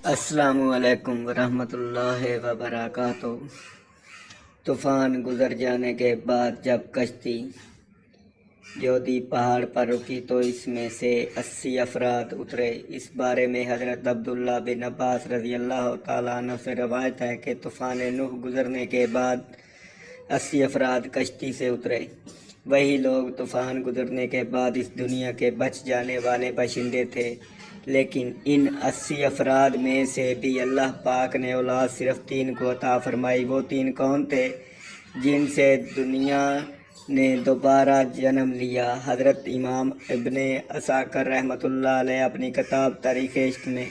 السلام علیکم ورحمۃ اللہ وبرکاتہ۔ طوفان گزر جانے کے بعد جب کشتی جودی پہاڑ پر رکی تو اس میں سے 80 افراد اترے۔ اس بارے میں حضرت عبداللہ بن عباس رضی اللہ تعالیٰ عنہ سے روایت ہے کہ طوفان نوح گزرنے کے بعد 80 افراد کشتی سے اترے۔ وہی لوگ طوفان گزرنے کے بعد اس دنیا کے بچ جانے والے باشندے تھے، لیکن ان 80 افراد میں سے بھی اللہ پاک نے اولاد صرف 3 کو عطا فرمائی۔ وہ 3 کون تھے جن سے دنیا نے دوبارہ جنم لیا؟ حضرت امام ابن عساکر رحمۃ اللہ علیہ اپنی کتاب تاریخ عشق میں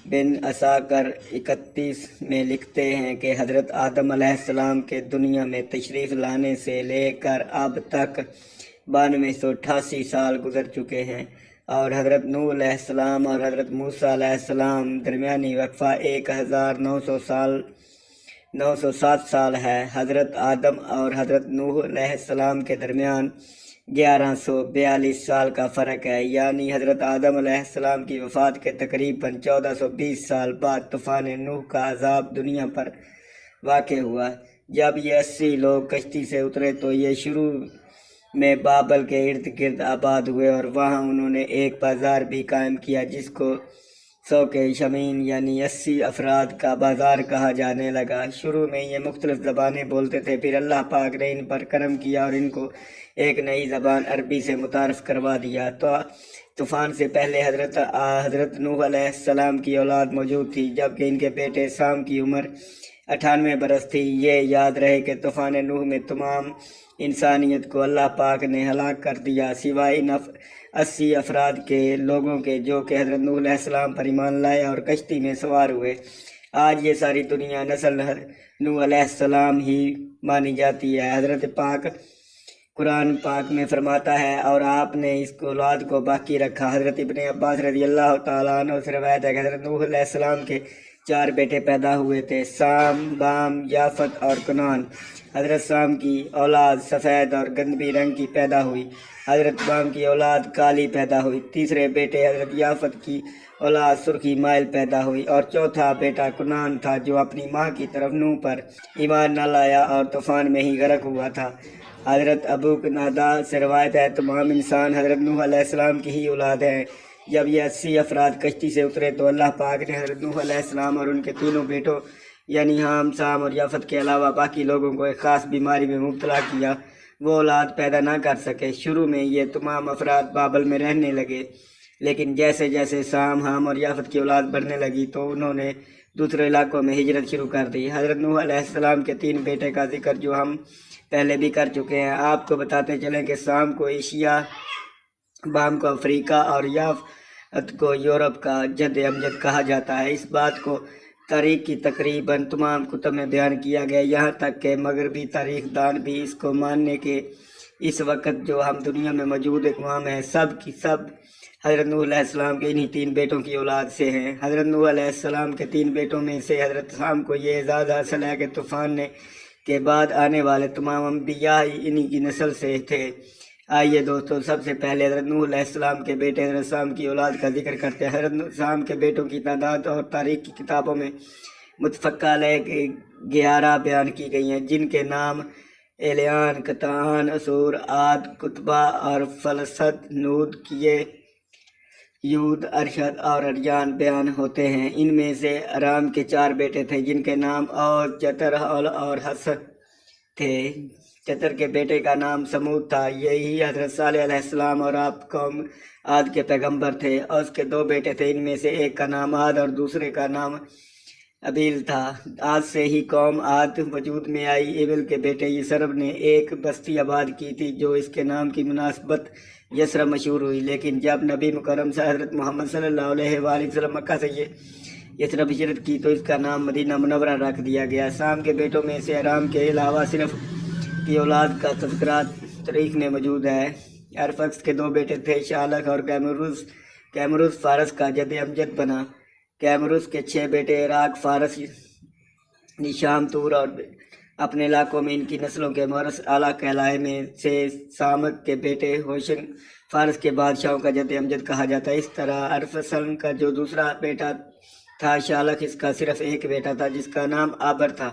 بن عساکر 31 میں لکھتے ہیں کہ حضرت آدم علیہ السلام کے دنیا میں تشریف لانے سے لے کر اب تک 9288 سال گزر چکے ہیں، اور حضرت نوح علیہ السلام اور حضرت موسیٰ علیہ السلام درمیانی وقفہ 1907 سال ہے۔ حضرت آدم اور حضرت نوح علیہ السلام کے درمیان 1142 سال کا فرق ہے، یعنی حضرت آدم علیہ السلام کی وفات کے تقریباً 1420 سال بعد طوفان نوح کا عذاب دنیا پر واقع ہوا۔ جب یہ 80 لوگ کشتی سے اترے تو یہ شروع میں بابل کے ارد گرد آباد ہوئے، اور وہاں انہوں نے ایک بازار بھی قائم کیا جس کو 100 کے شمین یعنی 80 افراد کا بازار کہا جانے لگا۔ شروع میں یہ مختلف زبانیں بولتے تھے، پھر اللہ پاک نے ان پر کرم کیا اور ان کو ایک نئی زبان عربی سے متعارف کروا دیا۔ تو طوفان سے پہلے حضرت نوح علیہ السلام کی اولاد موجود تھی، جبکہ ان کے بیٹے سام کی عمر 98 برس تھی۔ یہ یاد رہے کہ طوفان نوح میں تمام انسانیت کو اللہ پاک نے ہلاک کر دیا، سوائے ان 80 افراد کے لوگوں کے جو کہ حضرت نوح علیہ السلام پر ایمان لائے اور کشتی میں سوار ہوئے۔ آج یہ ساری دنیا نسل نوح علیہ السلام ہی مانی جاتی ہے۔ حضرت پاک قرآن پاک میں فرماتا ہے، اور آپ نے اس اولاد کو باقی رکھا۔ حضرت ابن عباس رضی اللہ تعالیٰ عنہ سے روایت ہے کہ حضرت نوح علیہ السلام کے 4 بیٹے پیدا ہوئے تھے، سام، بام، یافت اور کنعان۔ حضرت سام کی اولاد سفید اور گندمی رنگ کی پیدا ہوئی، حضرت بام کی اولاد کالی پیدا ہوئی، تیسرے بیٹے حضرت یافت کی اولاد سرخی مائل پیدا ہوئی، اور چوتھا بیٹا کنعان تھا جو اپنی ماں کی طرف نوح پر ایمان نہ لایا اور طوفان میں ہی غرق ہوا تھا۔ حضرت ابو قتادہ سے روایت ہے، تمام انسان حضرت نوح علیہ السلام کی ہی اولاد ہیں۔ جب یہ 80 افراد کشتی سے اترے تو اللہ پاک نے حضرت نوح علیہ السلام اور ان کے تینوں بیٹوں یعنی حام، سام اور یافت کے علاوہ باقی لوگوں کو ایک خاص بیماری میں مبتلا کیا۔ وہ اولاد پیدا نہ کر سکے۔ شروع میں یہ تمام افراد بابل میں رہنے لگے، لیکن جیسے جیسے سام، حام اور یافت کی اولاد بڑھنے لگی تو انہوں نے دوسرے علاقوں میں ہجرت شروع کر دی۔ حضرت نوح علیہ السلام کے 3 بیٹے کا ذکر جو ہم پہلے بھی کر چکے ہیں، آپ کو بتاتے چلیں کہ سام کو ایشیا، بام کو افریقہ اور یافت کو یورپ کا جد امجد کہا جاتا ہے۔ اس بات کو تاریخ کی تقریباً تمام کتب میں بیان کیا گیا، یہاں تک کہ مغربی تاریخ دان بھی اس کو ماننے کے اس وقت جو ہم دنیا میں موجود اقوام ہیں سب کی سب حضرت نوح علیہ السلام کے انہی 3 بیٹوں کی اولاد سے ہیں۔ حضرت نوح علیہ السلام کے 3 بیٹوں میں سے حضرت سام کو یہ اعزاز حاصل ہے کہ طوفان کے بعد آنے والے تمام انبیاء انہی کی نسل سے تھے۔ آئیے دوستو، سب سے پہلے حضرت نوح علیہ السلام کے بیٹے حضرت سام کی اولاد کا ذکر کرتے ہیں۔ حضرت سام کے بیٹوں کی تعداد اور تاریخ کی کتابوں میں متفقہ علیہ 11 بیان کی گئی ہیں، جن کے نام ایلیان، کتعان، اسور، عاد، کتبہ اور فلسط، نود، کیے، یود، ارشد اور ارجان بیان ہوتے ہیں۔ ان میں سے ارام کے 4 بیٹے تھے جن کے نام اور چتر، حول اور حس تھے۔ چتر کے بیٹے کا نام سمود تھا، یہی حضرت صالح علیہ السلام اور آپ قوم عاد کے پیغمبر تھے۔ اور اس کے 2 بیٹے تھے، ان میں سے ایک کا نام عاد اور دوسرے کا نام ابیل تھا۔ عاد سے ہی قوم عاد وجود میں آئی۔ ابیل کے بیٹے یسرب نے ایک بستی آباد کی تھی جو اس کے نام کی مناسبت یسرب مشہور ہوئی، لیکن جب نبی مکرم سے حضرت محمد صلی اللہ علیہ وآلہ وسلم مکہ سے یسرب ہجرت کی تو اس کا نام مدینہ منورہ رکھ دیا گیا۔ سام کے بیٹوں میں سے ارام کے علاوہ صرف کی اولاد کا تذکرہ تاریخ میں موجود ہے۔ ارفکس کے 2 بیٹے تھے، شالخ اور کیمروس۔ کیمروس فارس کا جد امجد بنا۔ کیمروس کے 6 بیٹے عراق، فارس، شام، تور اور اپنے علاقوں میں ان کی نسلوں کے مورث اعلیٰ کہلائے میں سے سامک کے بیٹے ہوشنگ فارس کے بادشاہوں کا جد امجد کہا جاتا ہے۔ اس طرح ارفسن کا جو دوسرا بیٹا تھا شالخ اس کا صرف ایک بیٹا تھا جس کا نام آبر تھا۔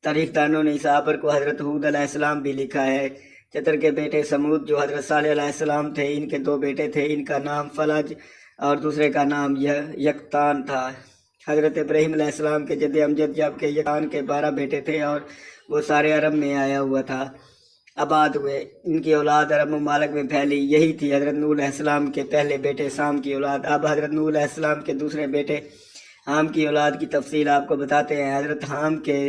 تاریخ دانوں نے اس آبر کو حضرت ہود علیہ السلام بھی لکھا ہے۔ چتر کے بیٹے سمود جو حضرت صالح علیہ السلام تھے، ان کے 2 بیٹے تھے، ان کا نام فلج اور دوسرے کا نام یکتان تھا۔ حضرت ابراہیم علیہ السلام کے جد امجد جبکہ یکتان کے 12 بیٹے تھے اور وہ سارے عرب میں آیا ہوا تھا، آباد ہوئے۔ ان کی اولاد عرب ممالک میں پھیلی، یہی تھی حضرت نوح علیہ السلام کے پہلے بیٹے سام کی اولاد۔ اب حضرت نوح علیہ السلام کے دوسرے بیٹے حام کی اولاد کی تفصیل آپ کو بتاتے ہیں۔ حضرت حام کے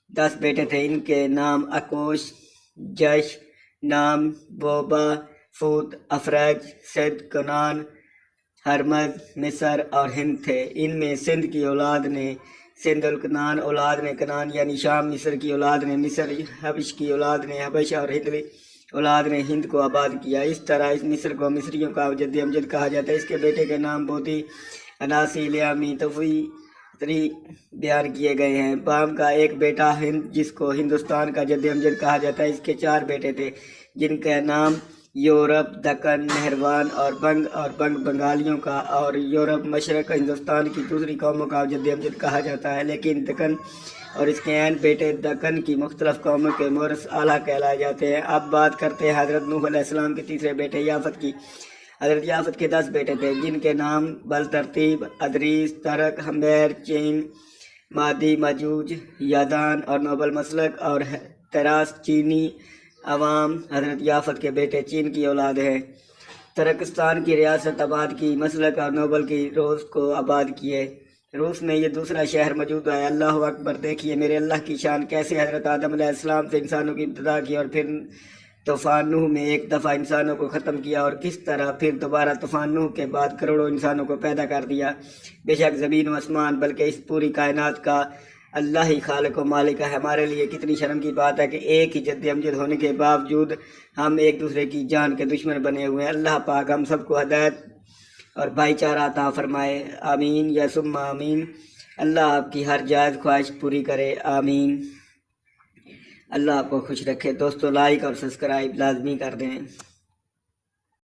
10 بیٹے تھے، ان کے نام اکوش، جش، نام، بوبا، فوت، افرج، سد، کنان، ہرمز، مصر اور ہند تھے۔ ان میں سندھ کی اولاد نے سندھ، الکنان اولاد نے کنان یعنی شام، مصر کی اولاد نے مصر، حبش کی اولاد نے حبش اور ہند اولاد نے ہند کو آباد کیا۔ اس طرح اس مصر کو مصریوں کا جد امجد کہا جاتا ہے۔ اس کے بیٹے کے نام بودی، اناسی، لیامی، تفویتری بیان کیے گئے ہیں۔ بام کا ایک بیٹا ہند جس کو ہندوستان کا جد امجد کہا جاتا ہے، اس کے 4 بیٹے تھے جن کا نام یورپ، دکن، نہروان اور بنگ بنگالیوں کا اور یورپ مشرق ہندوستان کی دوسری قوموں کا جد امجد کہا جاتا ہے، لیکن دکن اور اس کے عین بیٹے دکن کی مختلف قوموں کے مورث اعلیٰ کہلائے جاتے ہیں۔ اب بات کرتے ہیں حضرت نوح علیہ السلام کے تیسرے بیٹے یافت کی۔ حضرت یافت کے 10 بیٹے تھے جن کے نام بالترتیب ادریس، ترک، ہمیر، چین، مادی، ماجوج، یادان اور نوبل مسلک اور تراس چینی عوام۔ حضرت یافت کے بیٹے چین کی اولاد ہیں۔ ترکستان کی ریاست آباد کی، مسلک اور نوبل کی روس کو آباد کیے۔ روس میں یہ دوسرا شہر موجود ہے۔ اللہ اکبر! دیکھیے میرے اللہ کی شان، کیسے حضرت آدم علیہ السلام سے انسانوں کی ابتدا کی اور پھر طوفان نوح میں ایک دفعہ انسانوں کو ختم کیا، اور کس طرح پھر دوبارہ طوفان نوح کے بعد کروڑوں انسانوں کو پیدا کر دیا۔ بے شک زمین و آسمان بلکہ اس پوری کائنات کا اللہ ہی خالق و مالک ہے۔ ہمارے لیے کتنی شرم کی بات ہے کہ ایک ہی جد امجد ہونے کے باوجود ہم ایک دوسرے کی جان کے دشمن بنے ہوئے ہیں۔ اللہ پاک ہم سب کو ہدایت اور بھائی چارہ عطا فرمائے، آمین یا ثم آمین۔ اللہ آپ کی ہر جائز خواہش پوری کرے، آمین۔ اللہ آپ کو خوش رکھے۔ دوستو لائک اور سبسکرائب لازمی کر دیں۔